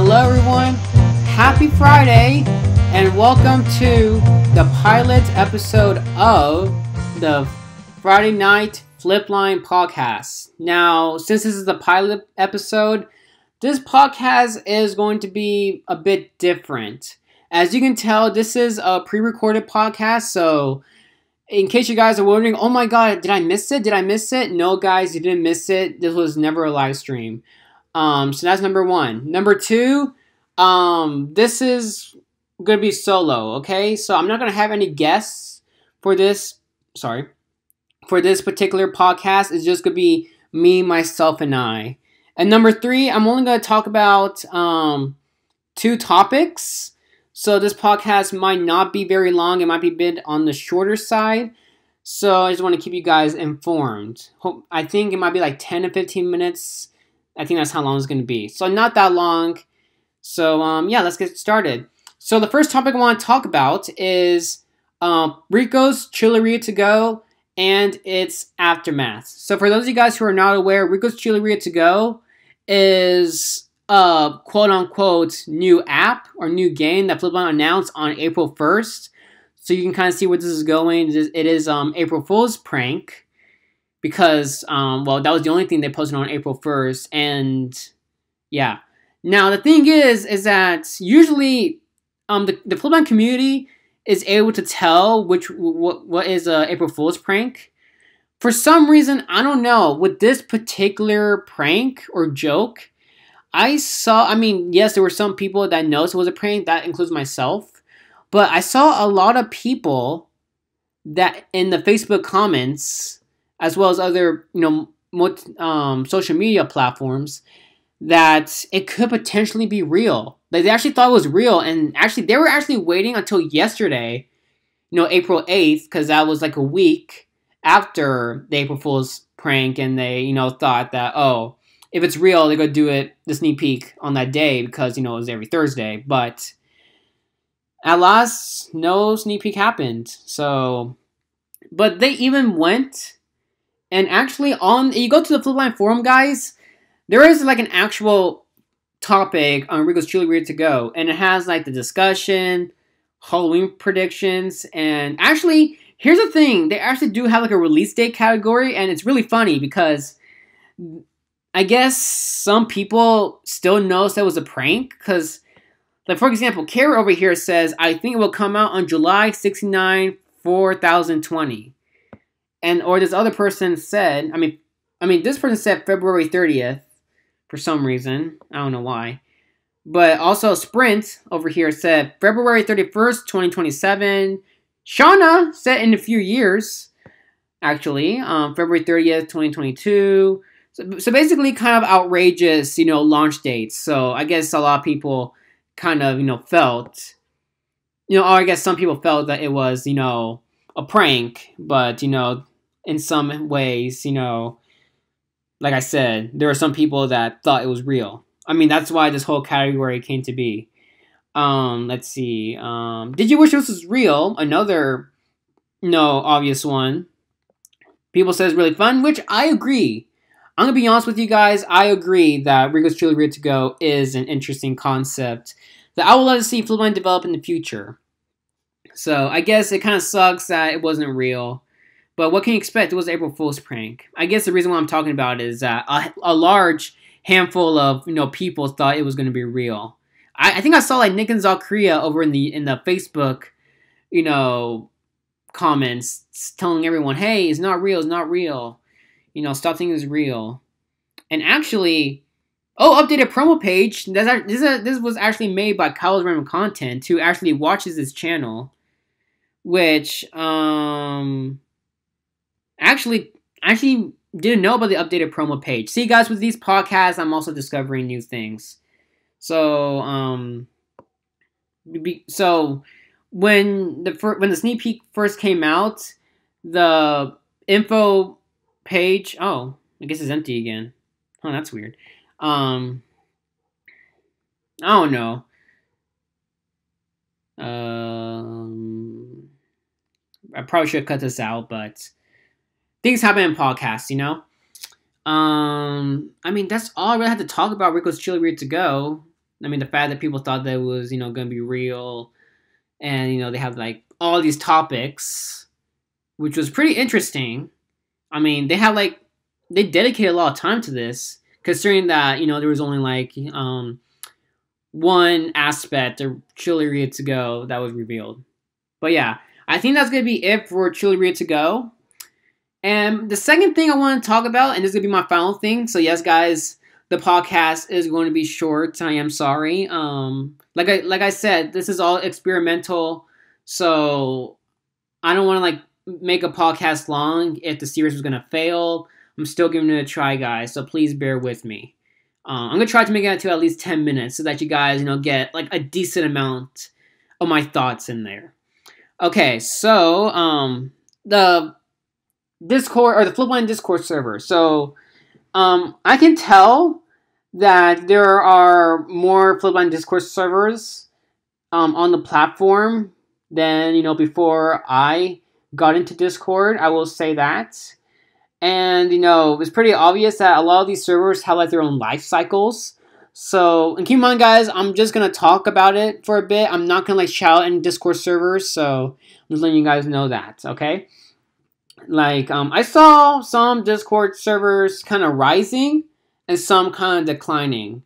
Hello everyone, happy Friday, and welcome to the pilot episode of the Friday Night Flipline Podcast. Now, since this is the pilot episode, this podcast is going to be a bit different. As you can tell, this is a pre-recorded podcast, so in case you guys are wondering, oh my god, did I miss it? No guys, you didn't miss it. This was never a live stream. So that's number one. Number two, this is going to be solo, okay? So I'm not going to have any guests for this particular podcast. It's just going to be me, myself, and I. And number three, I'm only going to talk about two topics. So this podcast might not be very long. It might be a bit on the shorter side. So I just want to keep you guys informed. I think it might be like 10 to 15 minutes. I think that's how long it's going to be. So not that long. So yeah, let's get started. So the first topic I want to talk about is Ricos Chiliria To Go and its aftermath. So for those of you guys who are not aware, Ricos Chiliria To Go is a quote-unquote new app or new game that Flipline announced on April 1st. So you can kind of see where this is going. It is April Fool's prank. Because, well, that was the only thing they posted on April 1st, and yeah. Now, the thing is that usually the Flipline community is able to tell what is a April Fool's prank. For some reason, I don't know, with this particular prank or joke, yes, there were some people that noticed it was a prank, that includes myself, but I saw a lot of people that in the Facebook comments, as well as other, social media platforms, that it could potentially be real. Like, they actually thought it was real, and actually, they were actually waiting until yesterday, April 8th, because that was like a week after the April Fool's prank, and they, thought that, oh, if it's real, they're going to do the sneak peek on that day, because, it was every Thursday, but at last, no sneak peek happened, so, but they even went. And actually, you go to the Flipline forum, guys, there is like an actual topic on Ricos Chili To Go, and it has like the discussion, Halloween predictions, and actually, here's the thing, they actually do have like a release date category, and it's really funny because I guess some people still notice that was a prank, because, like, for example, Kara over here says, I think it will come out on July 69, 4020. Or this other person said, this person said February 30th for some reason. I don't know why. But also Sprint over here said February 31st, 2027. Shauna said in a few years, actually, February 30th, 2022. So basically kind of outrageous, launch dates. So I guess a lot of people kind of, felt, or I guess some people felt that it was, a prank, but, in some ways, like I said, there are some people that thought it was real. That's why this whole category came to be. Let's see. Did you wish this was real? Another, obvious one. People say it's really fun, which I agree. I'm going to be honest with you guys. I agree that Ricos Chili To Go is an interesting concept that I would love to see Flipline develop in the future. So I guess it kind of sucks that it wasn't real. But what can you expect? It was April Fool's prank. I guess the reason why I'm talking about it is that a large handful of people thought it was going to be real. I think I saw like Nick and Zalkria over in the Facebook, comments telling everyone, hey, it's not real, stop thinking it's real. And actually, updated promo page. This was actually made by Kyle's Random Content, who actually watches this channel, which actually didn't know about the updated promo page. See, guys, with these podcasts, I'm also discovering new things. So, when the sneak peek first came out, the info page, I guess it's empty again. Oh, that's weird. I don't know. I probably should cut this out, but things happen in podcasts, that's all I really had to talk about Ricos Chili To Go. I mean, the fact that people thought that it was, going to be real, and, they have, like, all these topics, which was pretty interesting. I mean, they dedicated a lot of time to this, considering that, there was only, like, one aspect of Chiliria To Go that was revealed. But yeah, I think that's going to be it for Chiliria To Go. And the second thing I want to talk about, and this is going to be my final thing. So yes, guys, the podcast is going to be short. I am sorry. Like I said, this is all experimental. So I don't want to like make a podcast long if the series was going to fail. I'm still giving it a try, guys. So please bear with me. I'm going to try to make it to at least 10 minutes so that you guys, get like a decent amount of my thoughts in there. Okay, so the Discord, or the Flipline Discord server. So I can tell that there are more Flipline Discord servers on the platform than, before I got into Discord. I will say that. And, it's pretty obvious that a lot of these servers have like their own life cycles. So, and keep in mind, guys, I'm just going to talk about it for a bit. I'm not going to like shout in Discord servers. So I'm just letting you guys know that, okay? Like, I saw some Discord servers kind of rising and some kind of declining.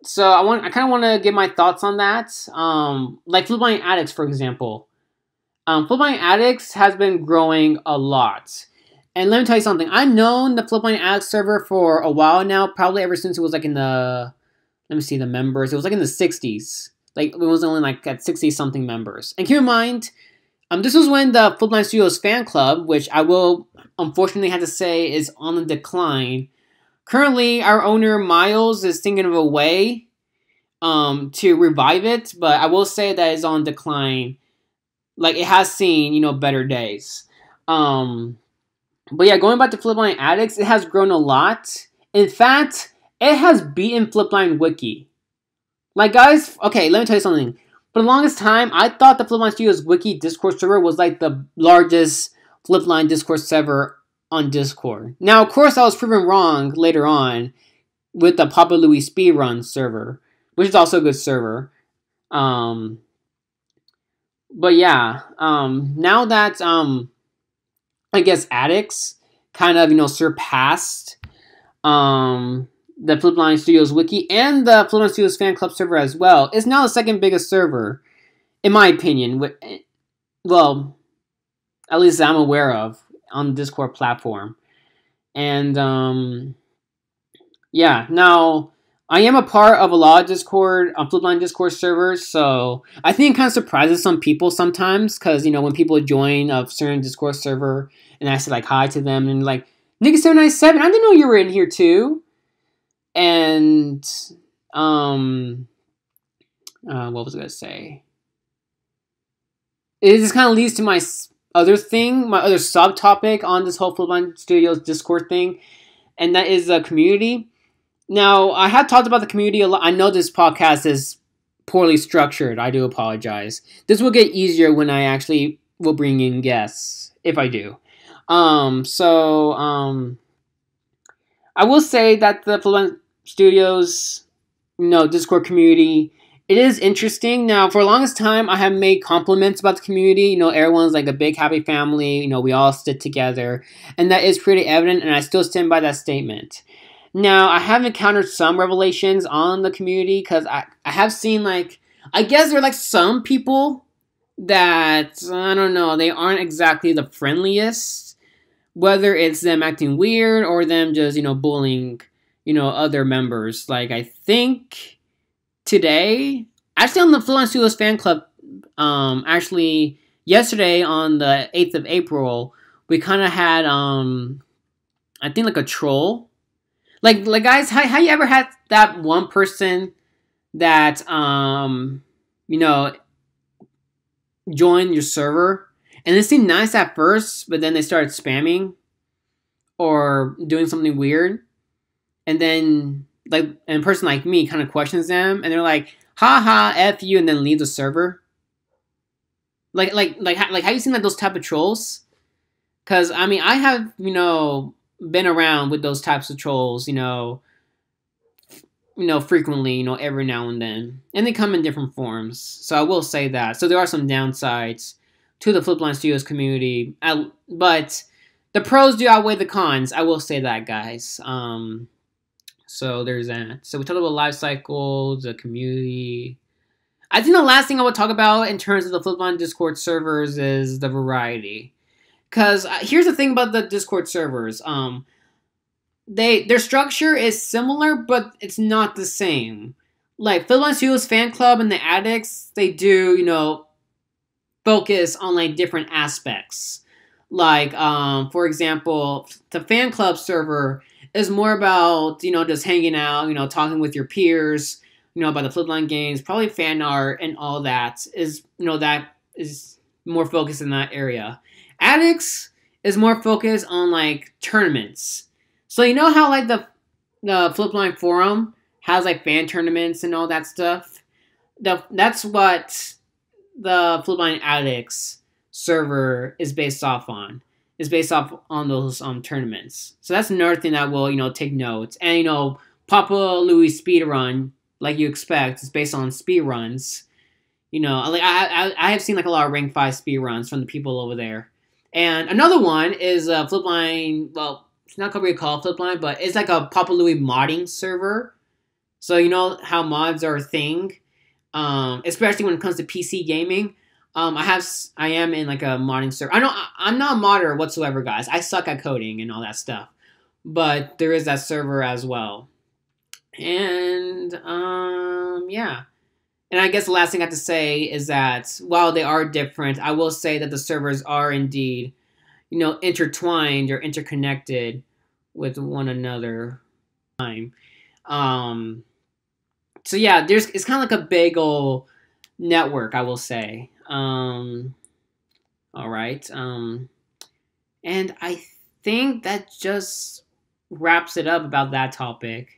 So I kind of want to give my thoughts on that. Like Flipline Addicts, for example. Flipline Addicts has been growing a lot. And let me tell you something. I've known the Flipline Addicts server for a while now, probably ever since it was like in the, let me see the members. It was like in the 60s. Like, it was only like at 60-something members. And keep in mind, this was when the Flipline Studios fan club, which I will unfortunately have to say is on the decline. Currently, our owner, Miles, is thinking of a way to revive it, but I will say that it's on decline. Like, it has seen, better days. But yeah, going back to Flipline Addicts, it has grown a lot. In fact, it has beaten Flipline Wiki. Like, guys, okay, let me tell you something. For the longest time, I thought the Flipline Studios Wiki Discord server was like the largest Flipline Discord server on Discord. Now, of course, I was proven wrong later on with the Papa Louie Speedrun server, which is also a good server. But yeah, now that I guess Addicts kind of surpassed the Flipline Studios Wiki and the Flipline Studios Fan Club server as well, it's now the second biggest server, in my opinion. Well, at least I'm aware of on the Discord platform. And yeah, now I am a part of a lot of Discord, Flipline Discord servers, so I think it kind of surprises some people sometimes, because, when people join a certain Discord server, and I say, like, hi to them, and like, Nigga797, I didn't know you were in here, too. And, what was I going to say? It just kind of leads to my other thing, my other subtopic on this whole Flipline Studios Discord thing, and that is the community. Now, I have talked about the community a lot. I know this podcast is poorly structured. I do apologize. This will get easier when I actually will bring in guests, if I do. I will say that the Flipline Studios, Discord community, it is interesting. Now, for the longest time, I have made compliments about the community. Everyone's like a big happy family. We all stick together. And that is pretty evident, and I still stand by that statement. Now, I have encountered some revelations on the community, because I have seen, like, I guess there are, like, some people that, I don't know, they aren't exactly the friendliest. Whether it's them acting weird or them just, bullying, other members. Like, I think today, actually on the Flipline Studios fan club, actually yesterday on the 8th of April, we kind of had, I think like a troll. Like guys, how you ever had that one person that, joined your server, and it seemed nice at first, but then they started spamming or doing something weird, and then like a person like me kind of questions them, and they're like, "Ha, F you," and then leave the server. Like have you seen like those type of trolls? Because I mean, I have been around with those types of trolls. frequently, every now and then. And they come in different forms. So I will say that. So there are some downsides to the Flipline Studios community. But the pros do outweigh the cons. I will say that, guys. So there's that. So we talked about life cycles, the community. I think the last thing I would talk about in terms of the Flipline Discord servers is the variety. Because here's the thing about the Discord servers. Their structure is similar, but it's not the same. Like Flipline Studios Fan Club and the Addicts, they do, focus on like different aspects. Like, for example, the Fan Club server is more about, just hanging out, talking with your peers, about the Flipline games, probably fan art and all that is, that is more focused in that area. Addicts is more focused on like tournaments. So how like the Flipline forum has like fan tournaments and all that stuff? That's what the Flipline Addicts server is based off on. Is based off on those tournaments. So that's another thing that will take notes. And Papa Louis speedrun, like you expect, is based on speedruns. Like I have seen like a lot of rank 5 speedruns from the people over there. And another one is Flipline. Well, it's not really called Flipline, but it's like a Papa Louis modding server. So how mods are a thing, especially when it comes to PC gaming. I am in like a modding server. I'm not a modder whatsoever, guys. I suck at coding and all that stuff. But there is that server as well. And yeah. And I guess the last thing I have to say is that while they are different, I will say that the servers are indeed, intertwined or interconnected with one another. So yeah, it's kind of like a big old network, I will say. All right. And I think that just wraps it up about that topic.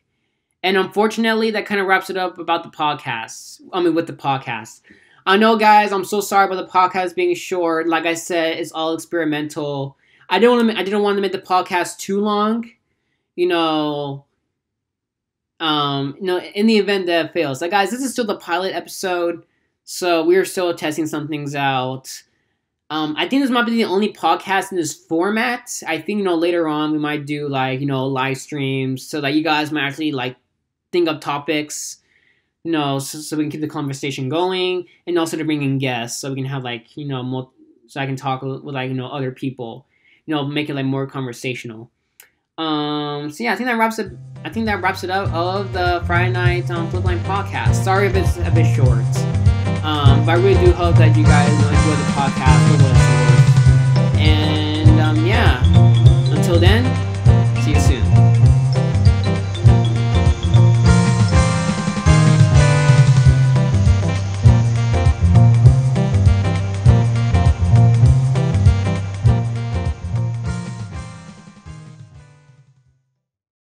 And unfortunately, that kind of wraps it up about the podcast. With the podcast. I know, guys, I'm so sorry about the podcast being short. Like I said, it's all experimental. I didn't want to make the podcast too long. In the event that it fails. Like, guys, this is still the pilot episode. So we're still testing some things out. I think this might be the only podcast in this format. I think, later on we might do like, live streams so that you guys might actually like think of topics, so we can keep the conversation going, and also to bring in guests so we can have like, so I can talk with like, other people, make it like more conversational. So yeah, I think that wraps it up of the Friday Night Flipline Podcast. Sorry if it's a bit short. But I really do hope that you guys enjoy the podcast a little bit short. And yeah, until then,